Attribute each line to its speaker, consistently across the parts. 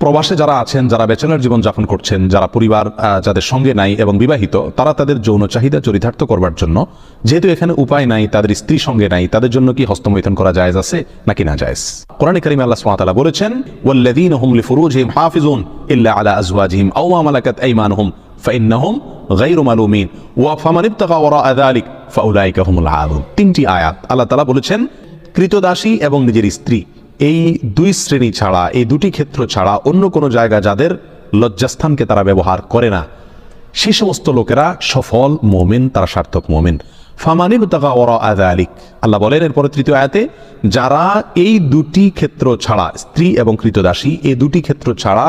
Speaker 1: প্রবাসে যারা আছেন, যারা ব্যাচেলর জীবন যাপন করছেন, যারা পরিবার যাদের সঙ্গে নাই এবং বিবাহিত, তারা তাদের যৌন চাহিদা চরিতার্থ করবার জন্য, যেহেতু এখানে উপায় নাই, তাদের স্ত্রী সঙ্গে নাই, তাদের জন্য কি হস্তমৈথুন করা জায়েজ আছে নাকি না জায়েজ? কোরআনে কারিমে আল্লাহ সুবহানাহু ওয়া তাআলা বলেছেন, ওয়াল্লাযীনা হুম লিফুরুজিহিম হাফিজুন ইল্লা আলা আজওয়াজিহিম আও মা মালাকাত আইমানুহুম ফাইন্নাহুম গায়রু মালুমিন ওয়া ফামান ইবতাগা ওয়ারাআ যালিক ফাউলাইকা হুমুল আদুন। তিনটি আয়াত আল্লাহ তাআলা বলেছেন, কৃতদাসী এবং নিজের স্ত্রী, এই দুই শ্রেণী ছাড়া, এই দুটি ক্ষেত্র ছাড়া অন্য কোনো জায়গা যাদের লজ্জাস্থানকে তারা ব্যবহার করে না, সেই সমস্ত লোকেরা সফল মুমিন, তারা সার্থক মুমিন। ফামানিব তাকা ওরা আযালিক, আল্লাহ বলেন এরপরে তৃতীয় আয়াতে, যারা এই দুটি ক্ষেত্র ছাড়া, স্ত্রী এবং কৃতদাসী, এই দুটি ক্ষেত্র ছাড়া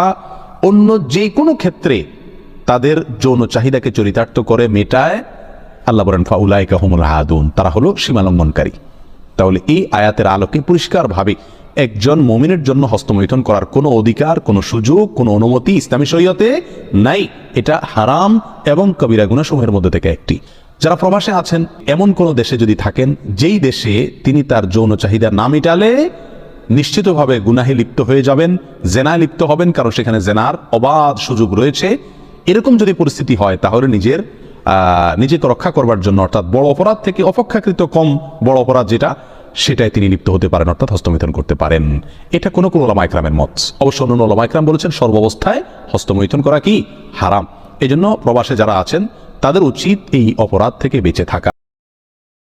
Speaker 1: অন্য যে কোনো ক্ষেত্রে তাদের যৌন চাহিদাকে চরিতার্থ করে মেটায়, আল্লাহ বলেন ফাউলাইকা হুমুল আদুন, তারা হলো সীমালঙ্ঘনকারী। তাহলে এই আয়াতের আলোকে পরিষ্কারভাবে একজন মুমিনের জন্য হস্তমৈথুন করার কোনো অধিকার, কোনো সুযোগ, কোনো অনুমতি ইসলামী শরীয়তে নাই। এটা হারাম এবং কবিরা গুনাহসমূহের মধ্যে থেকে একটি। যারা প্রবাসে আছেন, এমন কোনো দেশে যদি থাকেন যেই দেশে তিনি তার যৌন চাহিদা না মেটালে নিশ্চিতভাবে গুনাহে লিপ্ত হয়ে যাবেন, জেনায় লিপ্ত হবেন, কারণ সেখানে জেনার অবাধ সুযোগ রয়েছে, এরকম যদি পরিস্থিতি হয়, তাহলে নিজেকে রক্ষা করবার জন্য, অর্থাৎ বড় অপরাধ থেকে অপেক্ষাকৃত কম বড় অপরাধ যেটা, সেটাই তিনি লিপ্ত হতে পারেন, অর্থাৎ হস্তমৈথুন করতে পারেন। এটা কোনো উলামা ইকরামের মত। অবশ্য অন্য উলামা ইকরাম বলেছেন সর্বাবস্থায় হস্তমৈথুন করা কি হারাম। এজন্য প্রবাসে যারা আছেন তাদের উচিত এই অপরাধ থেকে বেঁচে থাকা।